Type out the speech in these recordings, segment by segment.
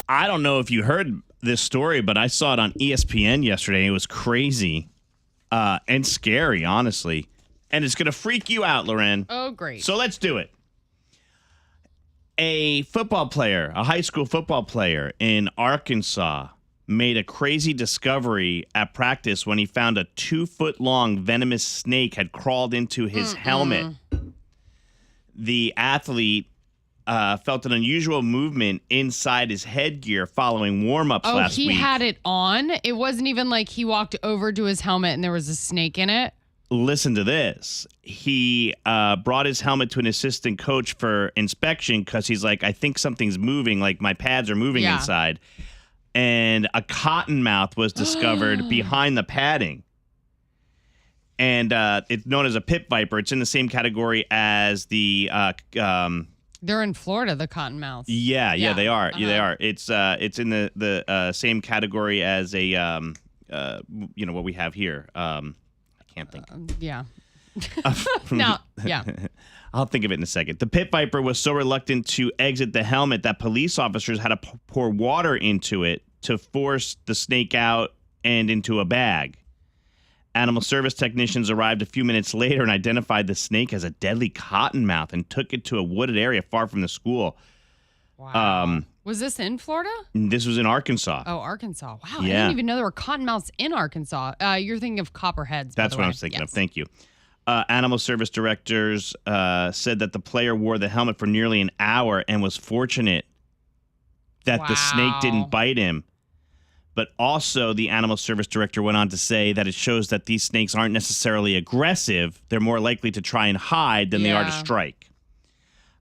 I don't know if you heard this story, but I saw it on ESPN yesterday. It was crazy and scary, honestly. And it's going to freak you out, LauRen. Oh, great. So let's do it. A football player, a high school football player in Arkansas, made a crazy discovery at practice when he found a 2-foot-long venomous snake had crawled into his helmet. The athlete felt an unusual movement inside his headgear following warm-ups last week. Oh, he had it on? It wasn't even like he walked over to his helmet and there was a snake in it? Listen to this. He brought his helmet to an assistant coach for inspection because he's like, I think something's moving, like my pads are moving inside. And a cottonmouth was discovered behind the padding. And it's known as a pit viper. It's in the same category as the... They're in Florida, the cottonmouth. Yeah, they are. Yeah, they are. It's in the same category as a, what we have here. I can't think. Yeah. No, yeah. I'll think of it in a second. The pit viper was so reluctant to exit the helmet that police officers had to pour water into it to force the snake out and into a bag. Animal service technicians arrived a few minutes later and identified the snake as a deadly cottonmouth and took it to a wooded area far from the school. Wow. Was this in Florida? This was in Arkansas. Oh, Arkansas. Wow. Yeah. I didn't even know there were cottonmouths in Arkansas. You're thinking of copperheads. That's what I was thinking of. Thank you. Animal service directors said that the player wore the helmet for nearly an hour and was fortunate that the snake didn't bite him. But also, the animal service director went on to say that it shows that these snakes aren't necessarily aggressive. They're more likely to try and hide than they are to strike.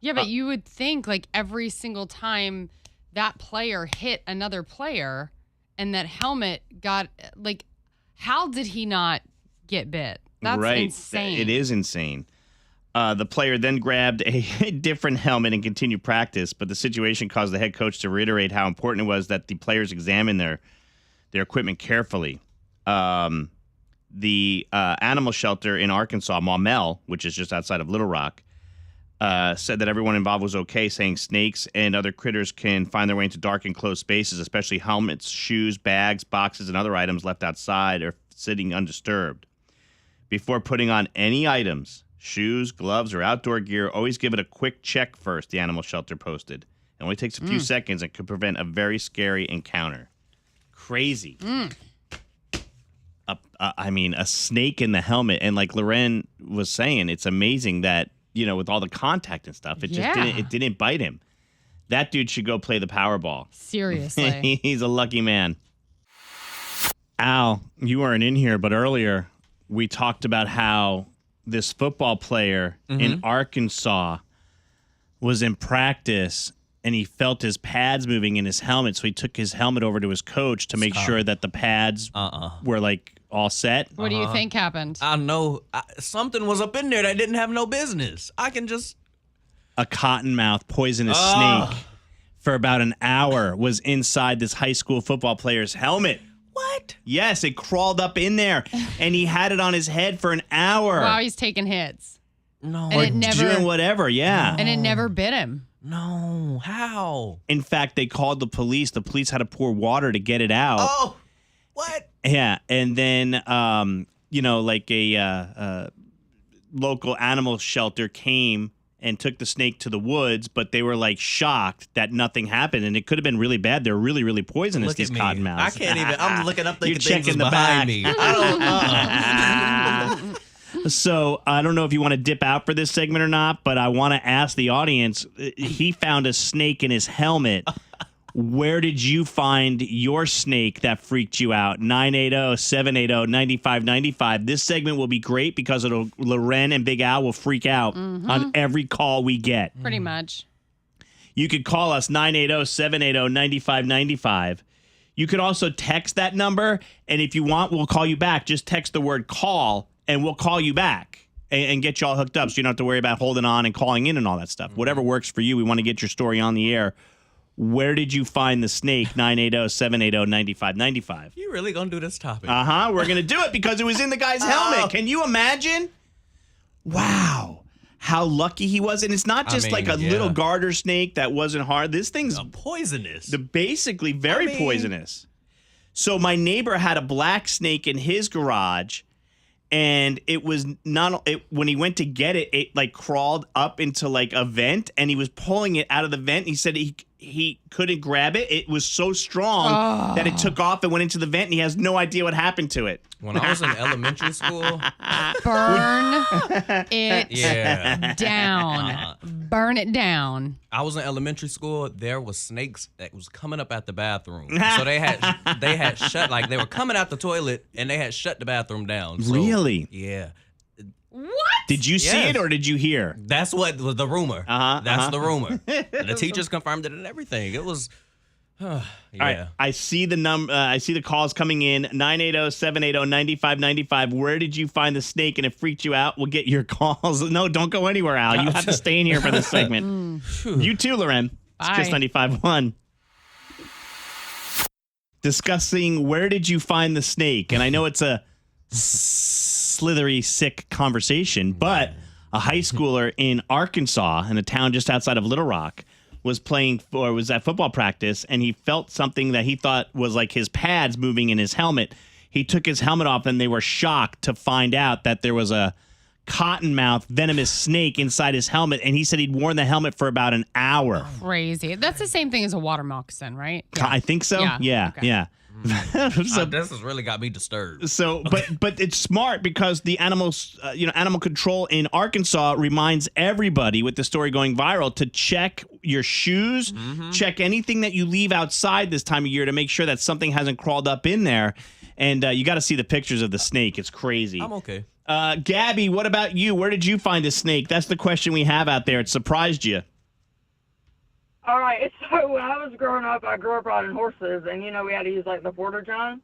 Yeah, but you would think like every single time that player hit another player and that helmet got, like, how did he not get bit? That's insane. It is insane. The player then grabbed a different helmet and continued practice, but the situation caused the head coach to reiterate how important it was that the players examine their equipment carefully. The animal shelter in Arkansas, Maumelle, which is just outside of Little Rock, said that everyone involved was okay, saying snakes and other critters can find their way into dark and closed spaces, especially helmets, shoes, bags, boxes, and other items left outside or sitting undisturbed. Before putting on any items, shoes, gloves, or outdoor gear, always give it a quick check first, the animal shelter posted. It only takes a few seconds and could prevent a very scary encounter. Crazy. I mean, a snake in the helmet. And like LauRen was saying, it's amazing that, with all the contact and stuff, it just didn't bite him. That dude should go play the Powerball. Seriously. He's a lucky man. Al, you weren't in here, but earlier we talked about how this football player in Arkansas was in practice and he felt his pads moving in his helmet. So he took his helmet over to his coach to make sure that the pads were like all set. What do you think happened? I know something was up in there that didn't have no business. I can just... A cottonmouth poisonous snake for about an hour was inside this high school football player's helmet. What? Yes, it crawled up in there, and he had it on his head for an hour. Wow, he's taking hits. No. And it never, doing whatever, yeah. And it never bit him. No. How? In fact, they called the police. The police had to pour water to get it out. Oh, what? Yeah, and then, like a local animal shelter came and took the snake to the woods, but they were like shocked that nothing happened, and it could have been really bad. They're really, really poisonous. Look these at me. cottonmouths. I can't even. I'm looking up thinking You're things checking was the behind back. me. I don't. So I don't know if you want to dip out for this segment or not, but I want to ask the audience. He found a snake in his helmet. Where did you find your snake that freaked you out? 980-780-9595. This segment will be great because LauRen and Big Al will freak out on every call we get. Pretty much. You could call us 980-780-9595. You could also text that number, and if you want, we'll call you back. Just text the word call, and we'll call you back and get you all hooked up so you don't have to worry about holding on and calling in and all that stuff. Whatever works for you, we want to get your story on the air. Where did you find the snake? 980-780-9595. You really gonna do this topic? We're gonna do it because it was in the guy's helmet. Can you imagine? Wow. how lucky he was. And it's not just like a little garter snake that wasn't hard. This thing's poisonous. Basically very poisonous. So my neighbor had a black snake in his garage, and it was when he went to get it, it like crawled up into like a vent, and he was pulling it out of the vent. He said he couldn't grab it. It was so strong that it took off and went into the vent, and he has no idea what happened to it. When I was in elementary school, burn it down. Burn it down. I was in elementary school. There was snakes that was coming up at the bathroom. So they had shut, like they were coming out the toilet and they had shut the bathroom down. So, really? Yeah. What? Did you see it or did you hear? That's what was the rumor. That's the rumor. The teachers confirmed it and everything. It was. All right, I see the I see the calls coming in. 980-780-9595. Where did you find the snake and it freaked you out? We'll get your calls. No, don't go anywhere, Al. You have to stay in here for this segment. You too, Lauren. It's Kiss 95.1. Discussing where did you find the snake? And I know it's a slithery, sick conversation, but a high schooler in Arkansas, in a town just outside of Little Rock, was at football practice, and he felt something that he thought was like his pads moving in his helmet. He took his helmet off, and they were shocked to find out that there was a cottonmouth venomous snake inside his helmet, and he said he'd worn the helmet for about an hour. Crazy. That's the same thing as a water moccasin, right? Yeah. I think so. Yeah. Okay. Yeah. So, this has really got me disturbed. So, but it's smart because the animal control in Arkansas reminds everybody with the story going viral to check your shoes, check anything that you leave outside this time of year to make sure that something hasn't crawled up in there. And you got to see the pictures of the snake. It's crazy. I'm okay. Gabby, what about you? Where did you find a snake? That's the question we have out there. It surprised you. All right, so when I was growing up, I grew up riding horses, and, we had to use, like, the porta-john.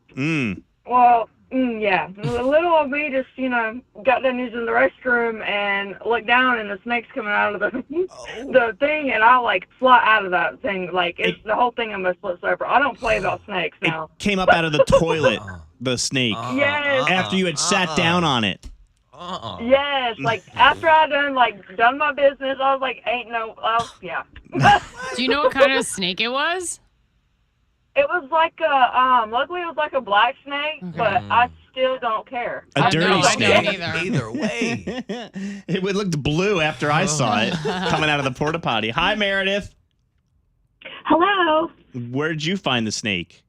Well, yeah. The little of me just, got done using the restroom and looked down, and the snake's coming out of the thing, and I, like, fly out of that thing. Like, the whole thing almost flips over. I don't play about snakes now. It came up out of the toilet, the snake. Yes. After you had sat down on it. Yes, like after I done my business, I was like, yeah. Do you know what kind of snake it was? It was like luckily it was like a black snake, but I still don't care. A dirty snake. Either way. It looked blue after I saw it coming out of the porta potty. Hi, Meredith. Hello. Where'd you find the snake?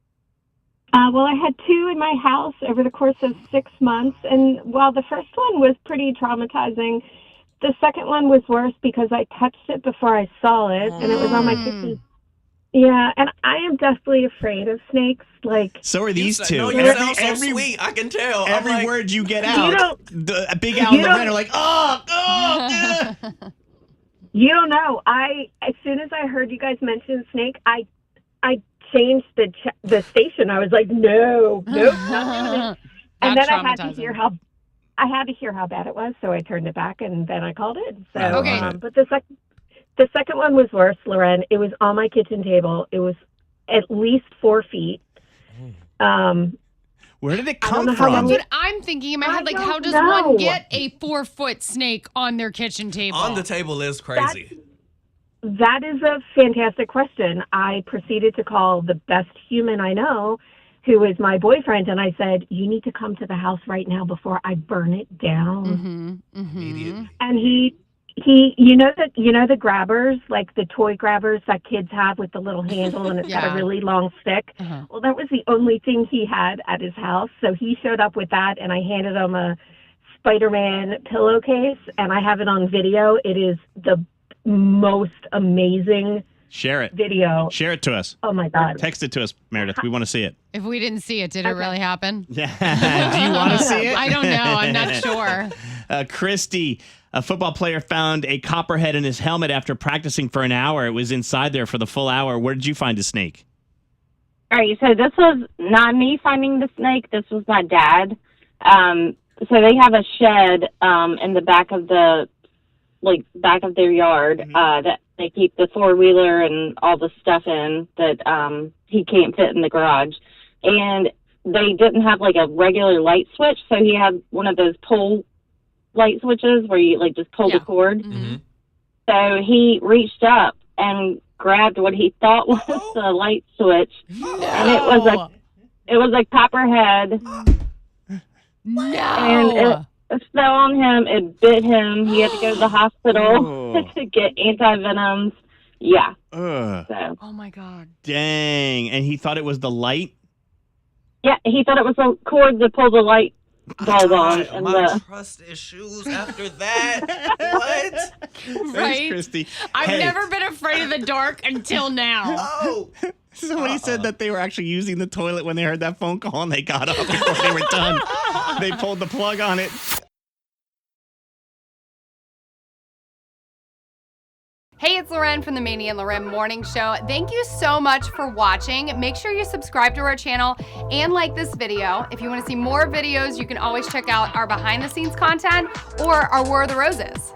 Well, I had two in my house over the course of 6 months, and while the first one was pretty traumatizing, the second one was worse because I touched it before I saw it, and it was on my kitchen. Yeah, and I am deathly afraid of snakes. Like, so are these two. No, you sound so sweet. I can tell. Every word you get out, a Big Al and Lauren are like, oh. You don't know. As soon as I heard you guys mention snake, I changed the station. I was like, nope, not doing it. And then I had to hear how bad it was, so I turned it back and then I called it. So, okay. But the second one was worse, Lauren. It was on my kitchen table. It was at least 4 feet. Where did it come from? That's what I'm thinking in my head. Like, how does one get a 4-foot snake on their kitchen table? On the table is crazy. That is a fantastic question. I proceeded to call the best human I know, who is my boyfriend, and I said, you need to come to the house right now before I burn it down. Immediately. And he the grabbers, like the toy grabbers that kids have with the little handle and it's got a really long stick. Well, that was the only thing he had at his house. So he showed up with that, and I handed him a Spider-Man pillowcase, and I have it on video. It is the most amazing video. Share it to us. Oh my God. Text it to us, Meredith. We want to see it. If we didn't see it, did it really happen? Yeah. Do you want to see it? I don't know. I'm not sure. Christy, a football player found a copperhead in his helmet after practicing for an hour. It was inside there for the full hour. Where did you find a snake? All right, so this was not me finding the snake. This was my dad. So they have a shed in the back of their yard that they keep the 4-wheeler and all the stuff in that he can't fit in the garage. And they didn't have like a regular light switch, so he had one of those pull light switches where you like just pull the cord. Mm-hmm. So he reached up and grabbed what he thought was the light switch, and it was a copperhead. No. And it fell on him. It bit him. He had to go to the hospital to get anti-venoms. Yeah. So. Oh my God. Dang. And he thought it was the light? Yeah, he thought it was a cord to pull the light bulb on. And my trust issues after that. What? Right? Thanks, Christy. I've Hey. never been afraid of the dark until now. Oh. Somebody said that they were actually using the toilet when they heard that phone call and they got up before they were done. They pulled the plug on it. Hey, it's LauRen from the Maney LauRen Morning Show. Thank you so much for watching. Make sure you subscribe to our channel and like this video. If you want to see more videos, you can always check out our behind the scenes content or our War of the Roses.